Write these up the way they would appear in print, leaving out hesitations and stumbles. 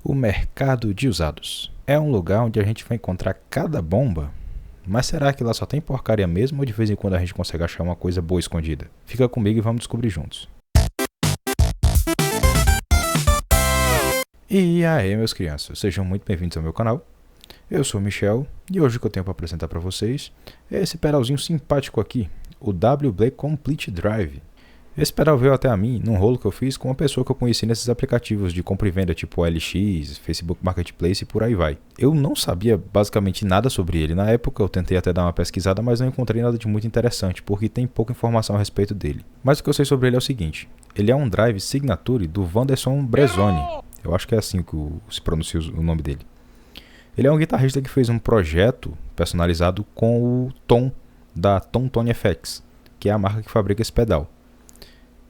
O mercado de usados é um lugar onde a gente vai encontrar cada bomba, mas será que lá só tem porcaria mesmo ou de vez em quando a gente consegue achar uma coisa boa escondida? Fica comigo e vamos descobrir juntos. E aí, meus crianças, sejam muito bem-vindos ao meu canal. Eu sou o Michel e hoje o que eu tenho para apresentar para vocês é esse pedalzinho simpático aqui, o WB Complete Drive. Esse pedal veio até a mim num rolo que eu fiz com uma pessoa que eu conheci nesses aplicativos de compra e venda tipo OLX, Facebook Marketplace e por aí vai. Eu não sabia basicamente nada sobre ele na época, eu tentei até dar uma pesquisada, mas não encontrei nada de muito interessante, porque tem pouca informação a respeito dele. Mas o que eu sei sobre ele é o seguinte, ele é um drive signature do Wanderson Brezoni, eu acho que é assim que se pronuncia o nome dele. Ele é um guitarrista que fez um projeto personalizado com o Tom, da Tom Tone FX, que é a marca que fabrica esse pedal.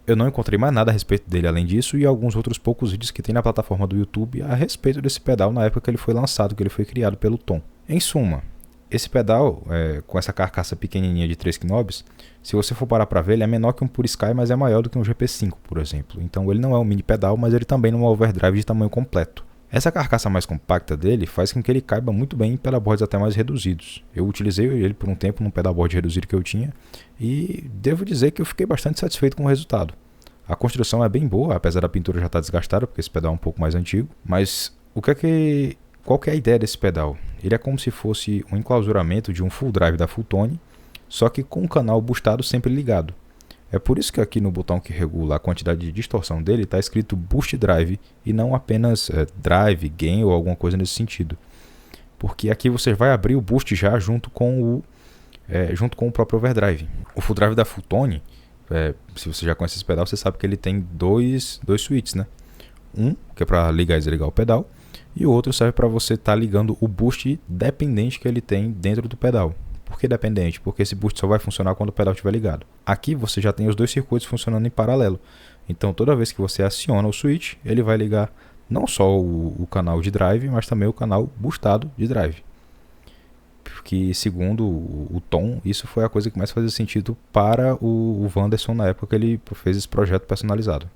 Eu não encontrei mais nada a respeito dele além disso e alguns outros poucos vídeos que tem na plataforma do YouTube a respeito desse pedal na época que ele foi lançado, que ele foi criado pelo Tom. Em suma, esse pedal, com essa carcaça pequenininha de 3 knobs, se você for parar para ver, ele é menor que um Pure Sky, mas é maior do que um GP5, por exemplo. Então ele não é um mini pedal, mas ele também não é um overdrive de tamanho completo. Essa carcaça mais compacta dele faz com que ele caiba muito bem em pedalboards até mais reduzidos. Eu utilizei ele por um tempo num pedalboard reduzido que eu tinha e devo dizer que eu fiquei bastante satisfeito com o resultado. A construção é bem boa, apesar da pintura já estar desgastada, porque esse pedal é um pouco mais antigo. Mas qual que é a ideia desse pedal? Ele é como se fosse um enclausuramento de um full drive da Full Tone, só que com o canal boostado sempre ligado. É por isso que aqui no botão que regula a quantidade de distorção dele está escrito Boost Drive e não apenas Drive, Gain ou alguma coisa nesse sentido. Porque aqui você vai abrir o boost já junto com o próprio overdrive. O full drive da Full Tone, se você já conhece esse pedal, você sabe que ele tem dois switches, né? Um que é para ligar e desligar o pedal e o outro serve para você estar ligando o boost dependente que ele tem dentro do pedal. Por que dependente? Porque esse boost só vai funcionar quando o pedal estiver ligado. Aqui você já tem os dois circuitos funcionando em paralelo. Então toda vez que você aciona o switch, ele vai ligar não só o canal de drive, mas também o canal boostado de drive. Porque segundo o Tom, isso foi a coisa que mais fazia sentido para o Wanderson na época que ele fez esse projeto personalizado.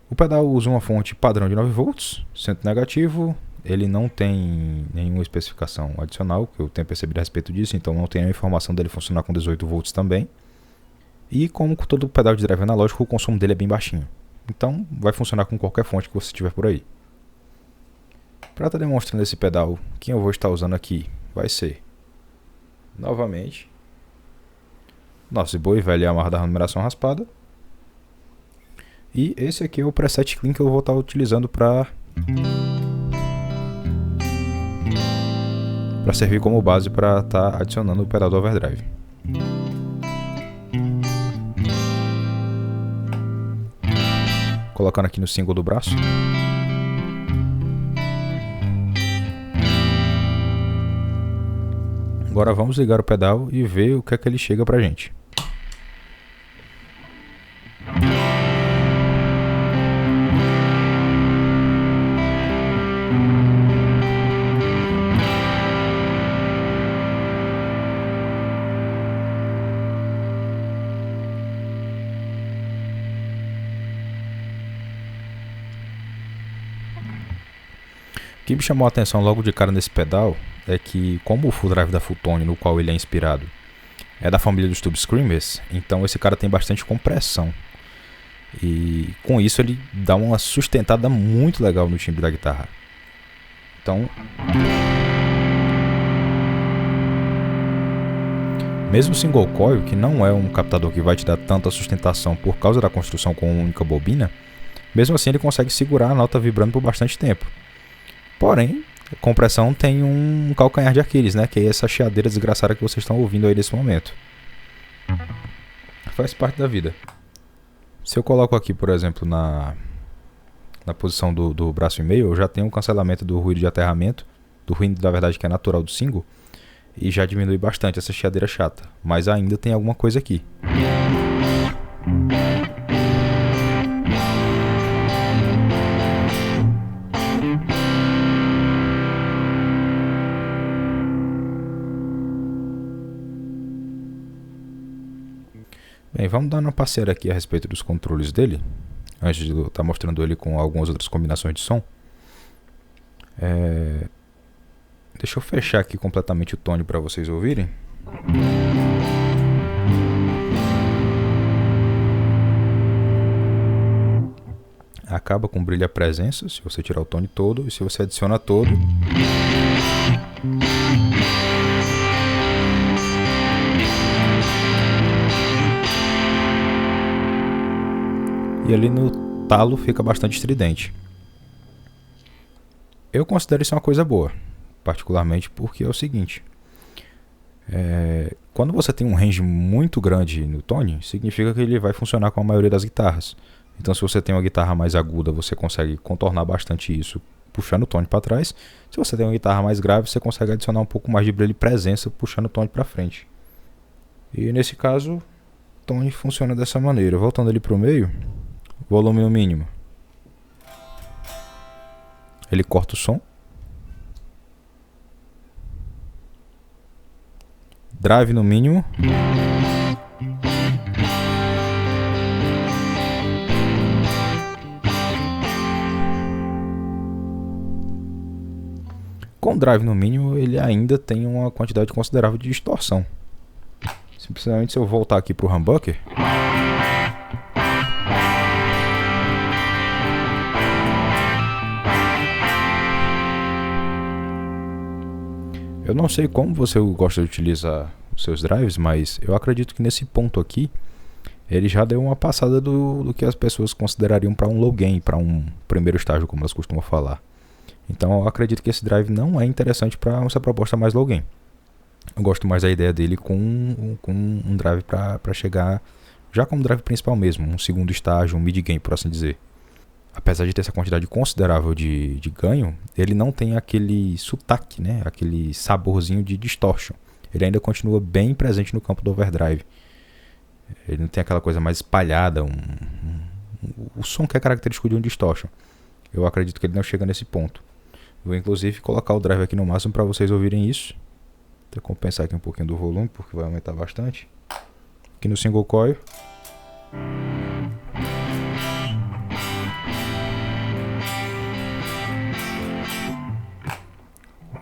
O pedal usa uma fonte padrão de 9 volts, centro negativo. Ele não tem nenhuma especificação adicional, que eu tenho percebido a respeito disso, então não tem a informação dele funcionar com 18 volts também. E como todo pedal de drive analógico, o consumo dele é bem baixinho. Então vai funcionar com qualquer fonte que você tiver por aí. Para estar demonstrando esse pedal, quem eu vou estar usando aqui vai ser, novamente, nosso boi velho Yamaha da numeração raspada. E esse aqui é o preset clean que eu vou estar utilizando para servir como base para estar adicionando o pedal do overdrive. Colocando aqui no single do braço. Agora vamos ligar o pedal e ver o que é que ele chega pra gente. O que me chamou a atenção logo de cara nesse pedal é que, como o full drive da Full Tone, no qual ele é inspirado, é da família dos Tube Screamers, então esse cara tem bastante compressão. E com isso ele dá uma sustentada muito legal no timbre da guitarra. Então, mesmo o single coil, que não é um captador que vai te dar tanta sustentação por causa da construção com uma única bobina, mesmo assim ele consegue segurar a nota vibrando por bastante tempo. Porém, a compressão tem um calcanhar de Aquiles, né? Que é essa chiadeira desgraçada que vocês estão ouvindo aí nesse momento. Faz parte da vida. Se eu coloco aqui, por exemplo, na posição do braço e meio, eu já tenho um cancelamento do ruído de aterramento, do ruído, na verdade, que é natural do single, e já diminui bastante essa chiadeira chata. Mas ainda tem alguma coisa aqui. Bem, vamos dar uma passeada aqui a respeito dos controles dele, antes de eu estar mostrando ele com algumas outras combinações de som. Deixa eu fechar aqui completamente o tone para vocês ouvirem. Acaba com brilho a presença, se você tirar o tone todo, e se você adiciona todo, e ali no talo fica bastante estridente. Eu considero isso uma coisa boa, particularmente porque é o seguinte: quando você tem um range muito grande no tone, significa que ele vai funcionar com a maioria das guitarras. Então, se você tem uma guitarra mais aguda, você consegue contornar bastante isso puxando o tone para trás. Se você tem uma guitarra mais grave, você consegue adicionar um pouco mais de brilho e presença puxando o tone para frente. E nesse caso, o tone funciona dessa maneira. Voltando ali para o meio, volume no mínimo. Ele corta o som. Drive no mínimo. Com drive no mínimo, ele ainda tem uma quantidade considerável de distorção. Simplesmente, se eu voltar aqui para o humbucker, eu não sei como você gosta de utilizar os seus drives, mas eu acredito que nesse ponto aqui ele já deu uma passada do que as pessoas considerariam para um low gain, para um primeiro estágio, como elas costumam falar. Então eu acredito que esse drive não é interessante para essa proposta mais low gain. Eu gosto mais da ideia dele com um drive para chegar já como drive principal mesmo, um segundo estágio, um mid gain, por assim dizer. Apesar de ter essa quantidade considerável de ganho, ele não tem aquele sotaque, né? Aquele saborzinho de distortion. Ele ainda continua bem presente no campo do overdrive. Ele não tem aquela coisa mais espalhada, o som que é característico de um distortion. Eu acredito que ele não chega nesse ponto. Vou inclusive colocar o drive aqui no máximo para vocês ouvirem isso. Vou compensar aqui um pouquinho do volume, porque vai aumentar bastante. Aqui no single coil.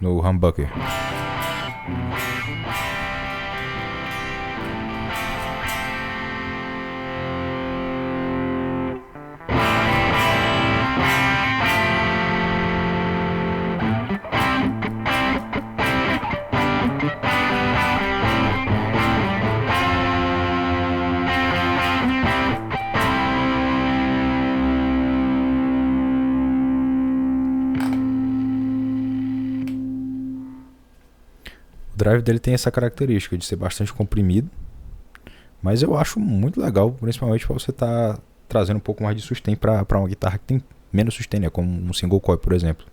No humbucker. O drive dele tem essa característica de ser bastante comprimido, mas eu acho muito legal, principalmente para você estar trazendo um pouco mais de sustain para uma guitarra que tem menos sustain, né, como um single coil, por exemplo.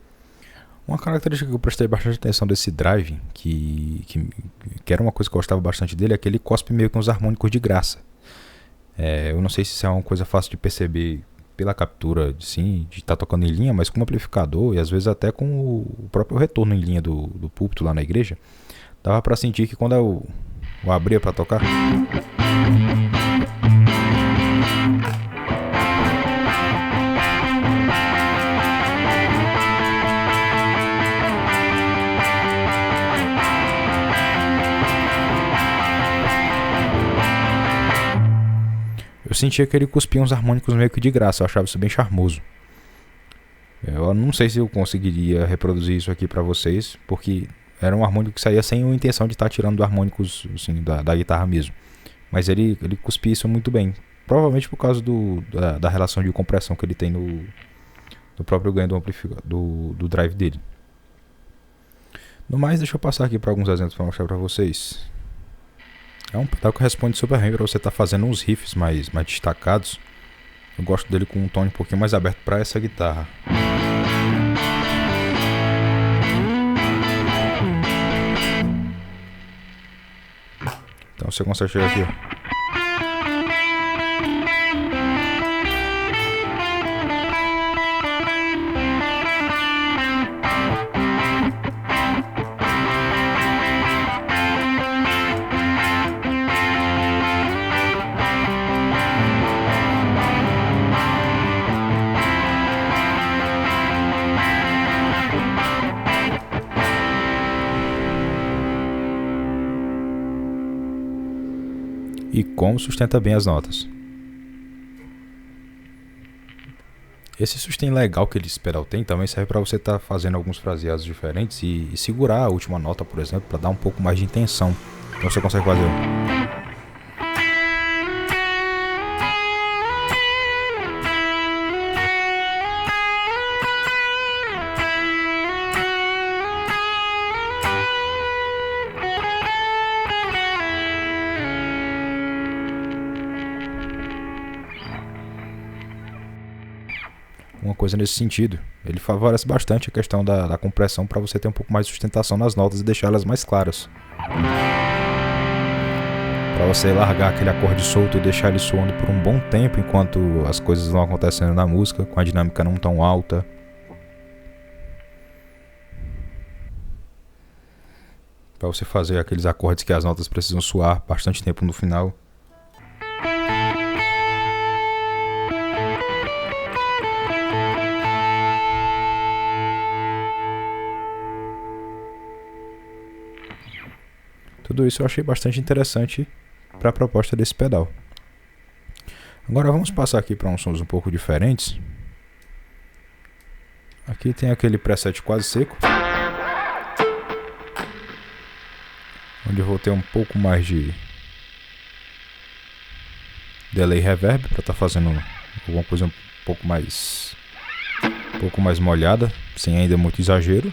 Uma característica que eu prestei bastante atenção desse drive, que era uma coisa que eu gostava bastante dele, é que ele cospe meio que uns harmônicos de graça. Eu não sei se isso é uma coisa fácil de perceber pela captura, sim, de estar tocando em linha, mas com o amplificador e às vezes até com o próprio retorno em linha do púlpito lá na igreja, dava pra sentir que quando eu abria pra tocar, eu sentia que ele cuspia uns harmônicos meio que de graça. Eu achava isso bem charmoso. Eu não sei se eu conseguiria reproduzir isso aqui pra vocês, porque era um harmônico que saía sem a intenção de estar tirando harmônicos assim, da guitarra mesmo. Mas ele cuspia isso muito bem. Provavelmente por causa da relação de compressão que ele tem no próprio ganho do drive dele. No mais, deixa eu passar aqui para alguns exemplos para mostrar para vocês. É um pedal que responde super bem para você estar fazendo uns riffs mais destacados. Eu gosto dele com um tone um pouquinho mais aberto para essa guitarra. Então você consegue chegar aqui, ó. e como sustenta bem as notas. Esse sustain legal que esse pedal tem também serve para você estar fazendo alguns fraseados diferentes e segurar a última nota, por exemplo, para dar um pouco mais de intenção. Então você consegue fazer. Uma coisa nesse sentido. Ele favorece bastante a questão da compressão para você ter um pouco mais de sustentação nas notas e deixá-las mais claras. Para você largar aquele acorde solto e deixar ele soando por um bom tempo enquanto as coisas vão acontecendo na música, com a dinâmica não tão alta. Para você fazer aqueles acordes que as notas precisam soar bastante tempo no final. Tudo isso eu achei bastante interessante para a proposta desse pedal. Agora vamos passar aqui para uns sons um pouco diferentes. Aqui tem aquele preset quase seco, onde eu vou ter um pouco mais de delay reverb para estar fazendo alguma coisa um pouco mais molhada, sem ainda muito exagero.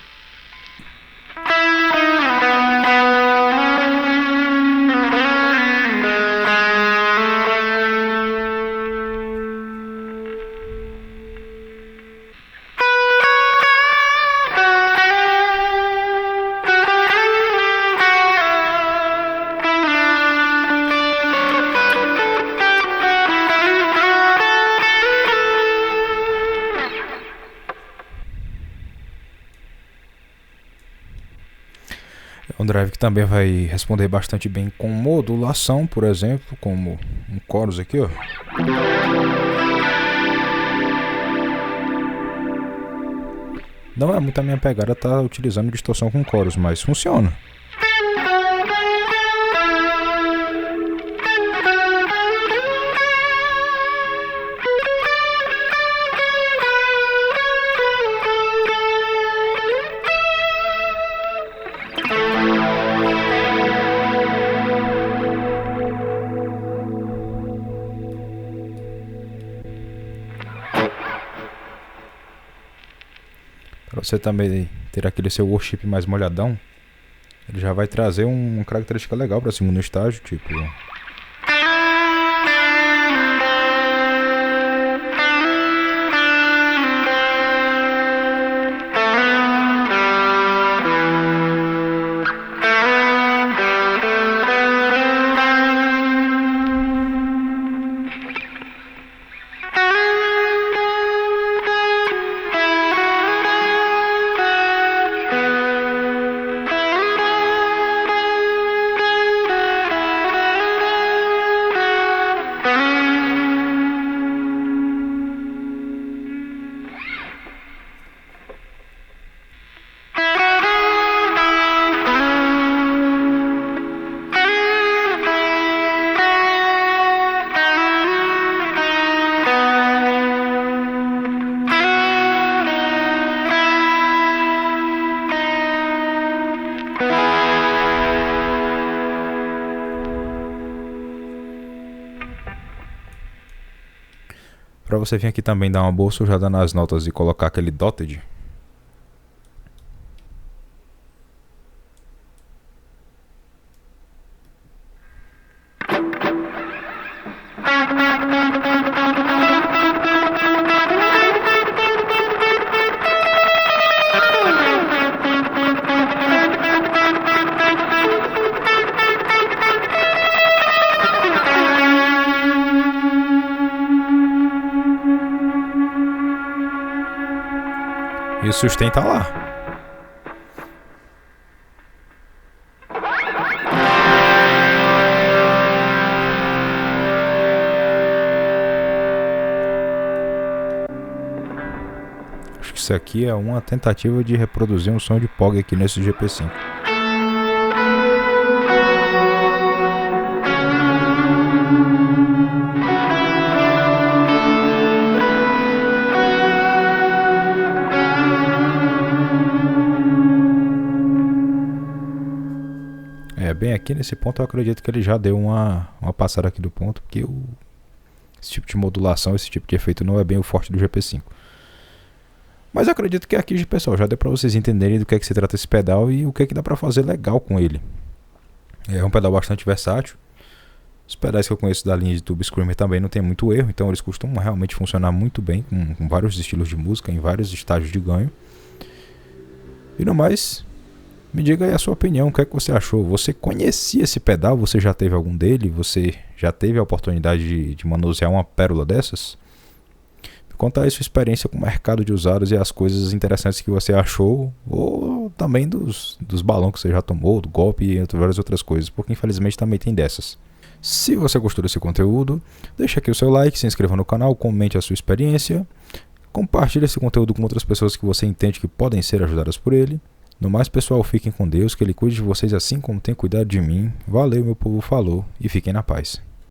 É um drive que também vai responder bastante bem com modulação, por exemplo, como um chorus aqui, ó. Não é muito a minha pegada estar utilizando distorção com chorus, mas funciona. Para você também ter aquele seu worship mais molhadão, ele já vai trazer uma característica legal para segundo estágio, tipo... Para você vir aqui também dar uma boa sujada nas notas e colocar aquele dotted. E o sustain tá lá. Acho que isso aqui é uma tentativa de reproduzir um som de POG aqui nesse GP5. bem aqui nesse ponto eu acredito que ele já deu uma passada aqui do ponto, porque esse tipo de modulação, esse tipo de efeito não é bem o forte do GP5. Mas eu acredito que aqui, pessoal, já deu para vocês entenderem do que é que se trata esse pedal e o que é que dá para fazer legal com ele. É um pedal bastante versátil. Os pedais que eu conheço da linha de Tube Screamer também não tem muito erro, então eles costumam realmente funcionar muito bem com vários estilos de música, em vários estágios de ganho. E no mais, me diga aí a sua opinião, o que é que você achou? Você conhecia esse pedal? Você já teve algum dele? Você já teve a oportunidade de manusear uma pérola dessas? Conta aí sua experiência com o mercado de usados e as coisas interessantes que você achou, ou também dos balões que você já tomou, do golpe e várias outras coisas, porque infelizmente também tem dessas. Se você gostou desse conteúdo, deixa aqui o seu like, se inscreva no canal, comente a sua experiência, compartilhe esse conteúdo com outras pessoas que você entende que podem ser ajudadas por ele. No mais, pessoal, fiquem com Deus, que Ele cuide de vocês assim como tem cuidado de mim. Valeu, meu povo, falou e fiquem na paz.